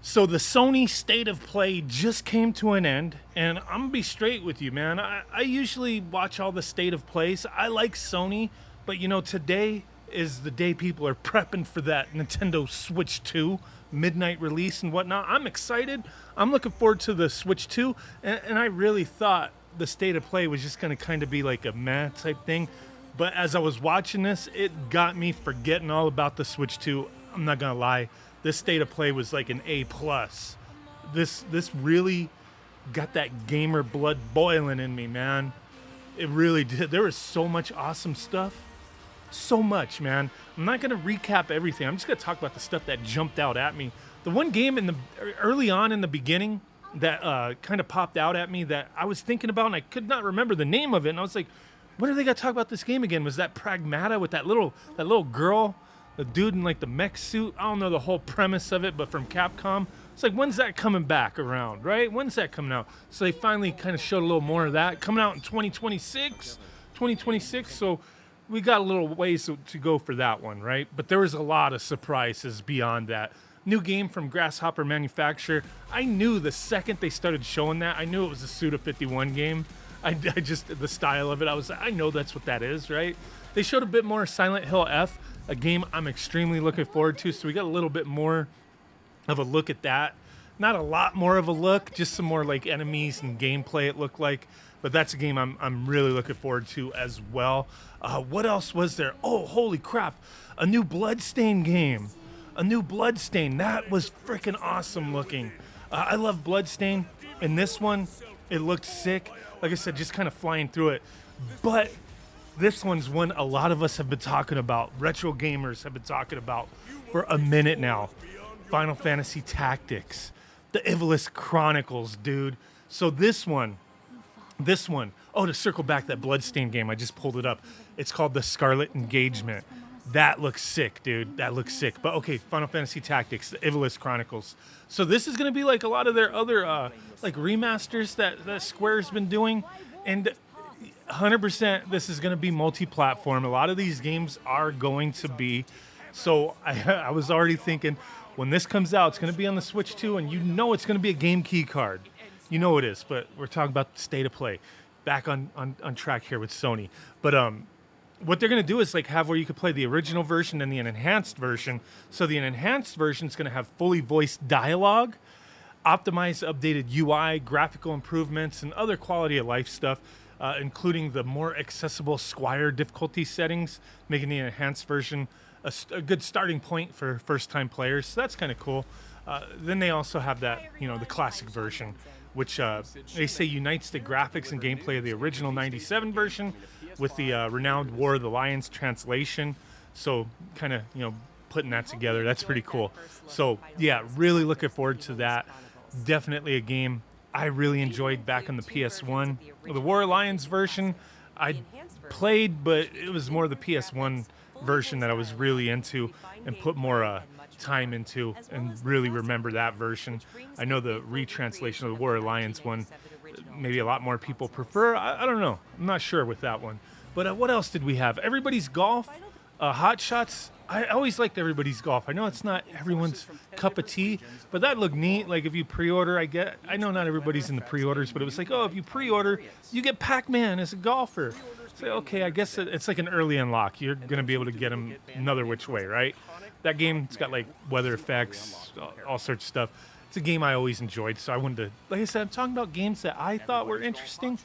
So the Sony State of Play just came to an end, and I'm gonna be straight with you, man. I usually watch all the State of Plays. I like Sony, but today is the day people are prepping for that Nintendo Switch 2 midnight release and whatnot. I'm excited. I'm looking forward to the Switch 2, and I really thought the State of Play was just gonna kind of be like a meh type thing. But as I was watching this, it got me forgetting all about the Switch 2. I'm not gonna lie. This State of Play was like an A+. This really got that gamer blood boiling in me, man. It really did. There was so much awesome stuff. So much, man. I'm not going to recap everything. I'm just going to talk about the stuff that jumped out at me. The one game early on in the beginning that kind of popped out at me that I was thinking about and I could not remember the name of it. And I was like, what are they going to talk about this game again? Was that Pragmata with that little girl? The dude in like the mech suit. I don't know the whole premise of it, but from Capcom, it's like, when's that coming back around, right? When's that coming out? So they finally kind of showed a little more of that coming out in 2026. So we got a little ways to go for that one, right? But there was a lot of surprises beyond that. New game from Grasshopper Manufacturer. I knew the second they started showing that, I knew it was a Suda51 game. I just, the style of it, I know that's what that is, right? They showed a bit more Silent Hill F, a game I'm extremely looking forward to. So we got a little bit more of a look at that. Not a lot more of a look, just some more like enemies and gameplay it looked like. But that's a game I'm really looking forward to as well. What else was there? Oh, holy crap. A new Bloodstained game. A new Bloodstained. That was freaking awesome looking. I love Bloodstained. And this one, it looked sick. Like I said, just kind of flying through it. But this one's one a lot of us have been talking about. Retro gamers have been talking about for a minute now. Final Fantasy Tactics. The Ivalice Chronicles, dude. So this one. Oh, to circle back that Bloodstained game, I just pulled it up. It's called The Scarlet Engagement. That looks sick, dude. That looks sick. But okay, Final Fantasy Tactics, the Ivalice Chronicles. So this is going to be like a lot of their other like remasters that Square's been doing. And 100% this is going to be multi-platform. A lot of these games are going to be. So I was already thinking, when this comes out, it's going to be on the Switch 2, and it's going to be a game key card. You know it is, but we're talking about the State of Play. Back on track here with Sony. But what they're going to do is like have where you could play the original version and the enhanced version. So the enhanced version is going to have fully voiced dialogue, optimized updated UI, graphical improvements, and other quality of life stuff, including the more accessible Squire difficulty settings, making the enhanced version a good starting point for first-time players. So that's kind of cool. Then they also have that, the classic version, which they say unites the graphics and gameplay of the original 97 version with the renowned War of the Lions translation. So kind of, putting that together. That's pretty cool. So, yeah, really looking forward to that. Definitely a game I really enjoyed back on the PS1. The War of Lions version I played, but it was more the PS1 version that I was really into and put more time into and really remember that version. I know the retranslation of the War Alliance one, maybe a lot more people prefer. I don't know. I'm not sure with that one. But what else did we have? Everybody's Golf, Hot Shots. I always liked Everybody's Golf. I know it's not everyone's cup of tea, but that looked neat. Like if you pre-order, I know not everybody's in the pre-orders, but it was like, oh, if you pre-order, you get Pac-Man as a golfer. So, okay, I guess it's like an early unlock. You're going to be able to get them another which way, right? That game, it's got like weather effects, all sorts of stuff. It's a game I always enjoyed, so I wanted to, like I said, I'm talking about games that I thought were interesting.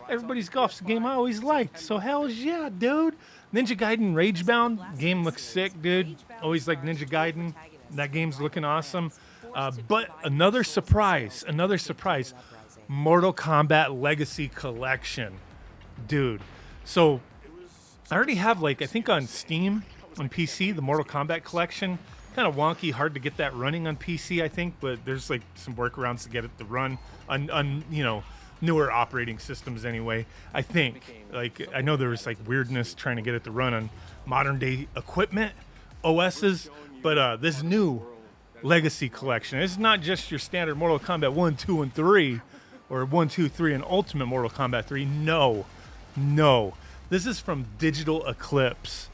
Everybody's Golf's a game I always liked, so hell yeah, dude. Ninja Gaiden Ragebound, game looks sick, dude. Always like Ninja Gaiden. That game's looking awesome. But another surprise, Mortal Kombat Legacy Collection. Dude. So I already have, like, I think on Steam, on PC, the Mortal Kombat Collection. Kind of wonky, hard to get that running on PC, I think, but there's like some workarounds to get it to run on newer operating systems anyway. I think, like, I know there was like weirdness trying to get it to run on modern day equipment, OSs, but this new Legacy Collection, it's not just your standard Mortal Kombat 1, 2, and 3, or 1, 2, 3, and Ultimate Mortal Kombat 3. No. This is from Digital Eclipse.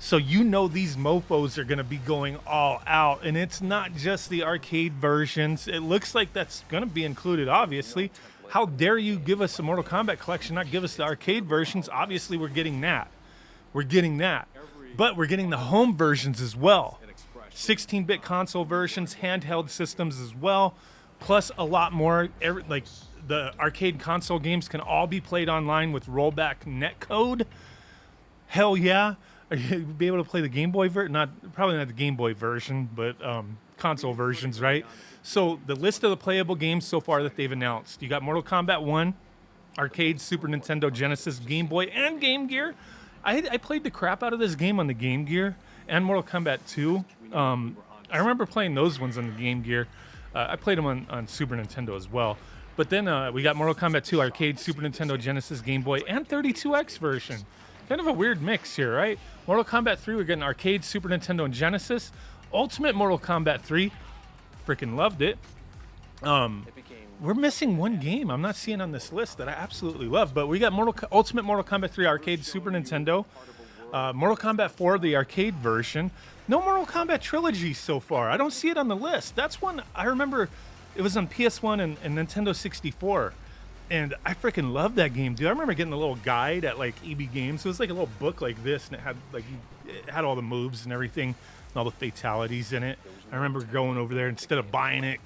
So you know these mofos are going to be going all out, and it's not just the arcade versions. It looks like that's going to be included, obviously. How dare you give us a Mortal Kombat collection, not give us the arcade versions? Obviously, we're getting that. We're getting that. But we're getting the home versions as well. 16-bit console versions, handheld systems as well, plus a lot more. Like the arcade console games can all be played online with rollback netcode. Hell yeah. You'll be able to play the Game Boy version, probably not the Game Boy version, but console versions, right? So the list of the playable games so far that they've announced. You got Mortal Kombat 1, arcade, Super Nintendo, Genesis, Game Boy, and Game Gear. I played the crap out of this game on the Game Gear, and Mortal Kombat 2. I remember playing those ones on the Game Gear. I played them on Super Nintendo as well. But then we got Mortal Kombat 2, arcade, Super Nintendo, Genesis, Game Boy, and 32X version. Kind of a weird mix here, right? Mortal Kombat 3, we're getting arcade, Super Nintendo, and Genesis. Ultimate Mortal Kombat 3, freaking loved it. We're missing one game I'm not seeing on this list that I absolutely love, but we got Ultimate Mortal Kombat 3 arcade, Super Nintendo. Mortal Kombat 4, the arcade version. No Mortal Kombat trilogy so far. I don't see it on the list. That's one I remember. It was on PS1 and Nintendo 64. And I freaking loved that game, dude. I remember getting a little guide at like EB Games. It was like a little book like this, and it had all the moves and everything, and all the fatalities in it. I remember going over there instead of buying it.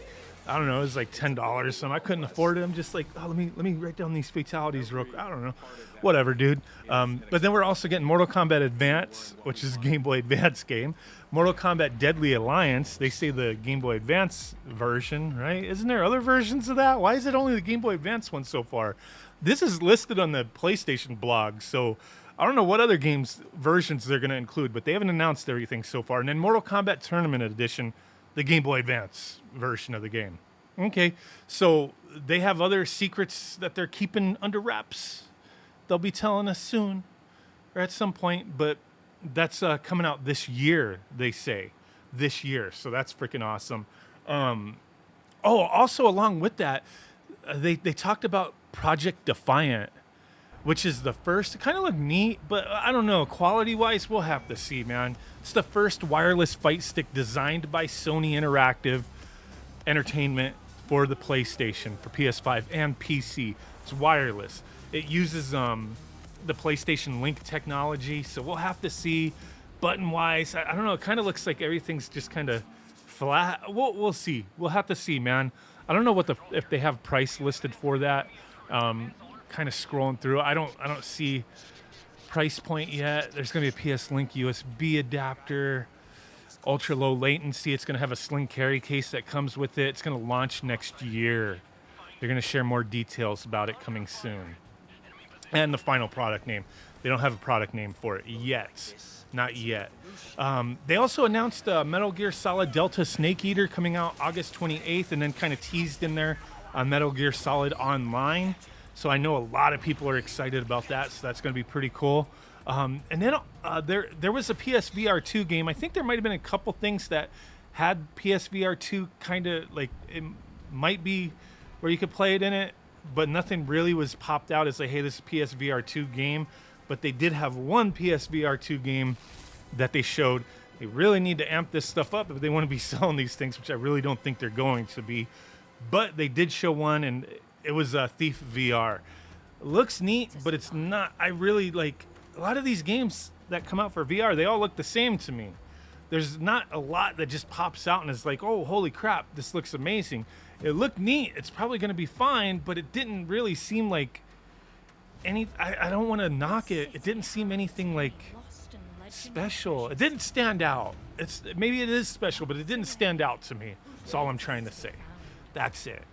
I don't know, it was like $10. So I couldn't afford it. I'm just like, oh, let me write down these fatalities real quick. I don't know, whatever, dude. But then we're also getting Mortal Kombat Advance, which is a Game Boy Advance game. Mortal Kombat Deadly Alliance. They say the Game Boy Advance version, right? Isn't there other versions of that? Why is it only the Game Boy Advance one so far? This is listed on the PlayStation blog, so I don't know what other games versions they're going to include, but they haven't announced everything so far. And then Mortal Kombat Tournament Edition, the Game Boy Advance version of the game. Okay, so they have other secrets that they're keeping under wraps. They'll be telling us soon, or at some point, but that's coming out this year, they say. This year, so that's freaking awesome. Also along with that, they talked about Project Defiant, which is the first. It kind of looked neat, but I don't know. Quality-wise, we'll have to see, man. It's the first wireless fight stick designed by Sony Interactive Entertainment for the PlayStation, for PS5 and PC. It's wireless. It uses the PlayStation Link technology, so we'll have to see. Button-wise, I don't know. It kind of looks like everything's just kind of flat. We'll see. We'll have to see, man. I don't know if they have price listed for that. Kind of scrolling through. I don't see price point yet. There's going to be a PS Link USB adapter, ultra low latency. It's going to have a sling carry case that comes with it. It's going to launch next year. They're going to share more details about it coming soon. And the final product name. They don't have a product name for it yet. Not yet. They also announced Metal Gear Solid Delta Snake Eater coming out August 28th, and then kind of teased in there Metal Gear Solid Online. So I know a lot of people are excited about that, so that's going to be pretty cool. And then there was a PSVR2 game. I think there might have been a couple things that had PSVR2 kind of like, it might be where you could play it in it, but nothing really was popped out as like, hey, this is a PSVR2 game. But they did have one PSVR2 game that they showed. They really need to amp this stuff up if they want to be selling these things, which I really don't think they're going to be. But they did show one, and it was Thief VR. It looks neat, but it's not. I really like a lot of these games that come out for VR. They all look the same to me. There's not a lot that just pops out and is like, oh, holy crap, this looks amazing. It looked neat. It's probably going to be fine, but it didn't really seem like I don't want to knock it. It didn't seem anything like special. It didn't stand out. Maybe it is special, but it didn't stand out to me. That's all I'm trying to say. That's it.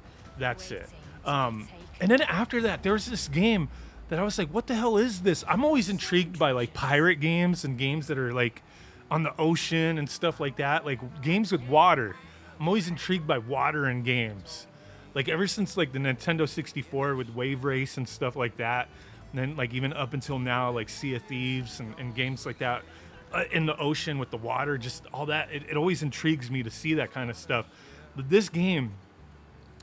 And then after that, there was this game that I was like, what the hell is this? I'm always intrigued by like pirate games and games that are like on the ocean and stuff like that. Like games with water. I'm always intrigued by water in games. Like ever since like the Nintendo 64 with Wave Race and stuff like that, and then like even up until now, like Sea of Thieves and games like that in the ocean with the water, just all that, it always intrigues me to see that kind of stuff. But this game,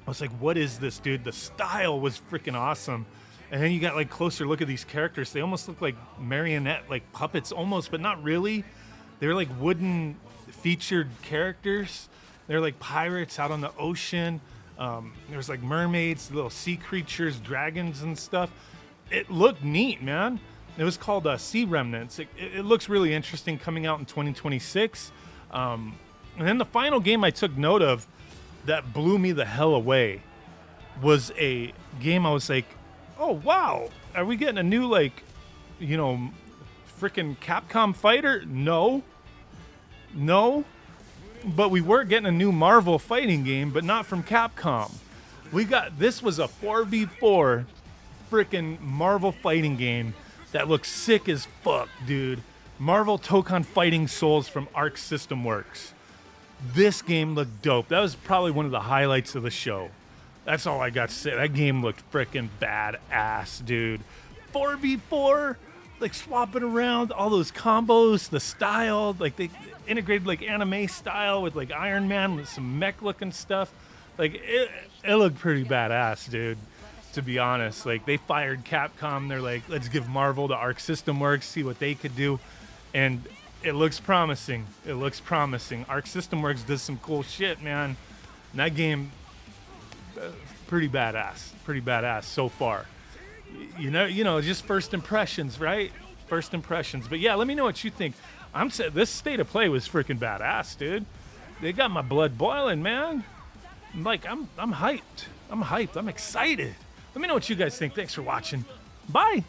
I was like, what is this, dude? The style was freaking awesome. And then you got like closer look at these characters. They almost look like marionette, like puppets almost, but not really. They're like wooden featured characters. They're like pirates out on the ocean. There's like mermaids, little sea creatures, dragons and stuff. It looked neat, man. It was called Sea Remnants. It looks really interesting, coming out in 2026. And then the final game I took note of that blew me the hell away was a game I was like, oh, wow, are we getting a new, like, you know, freaking Capcom fighter? No. But we were getting a new Marvel fighting game, but not from Capcom. This was a 4v4 freaking Marvel fighting game that looks sick as fuck, dude. Marvel Tokon Fighting Souls from Arc System Works. This game looked dope. That was probably one of the highlights of the show. That's all I got to say. That game looked freaking badass, dude. 4v4, like swapping around, all those combos, the style, like they integrated like anime style with like Iron Man with some mech looking stuff. Like it looked pretty badass, dude. To be honest, like they fired Capcom. They're like, let's give Marvel to Arc System Works, see what they could do. And it looks promising. It looks promising. Arc System Works does some cool shit, man. And that game, pretty badass so far. You know, just first impressions, right? First impressions. But yeah, let me know what you think. This state of play was freaking badass, dude. They got my blood boiling, man. I'm hyped. I'm excited. Let me know what you guys think. Thanks for watching. Bye.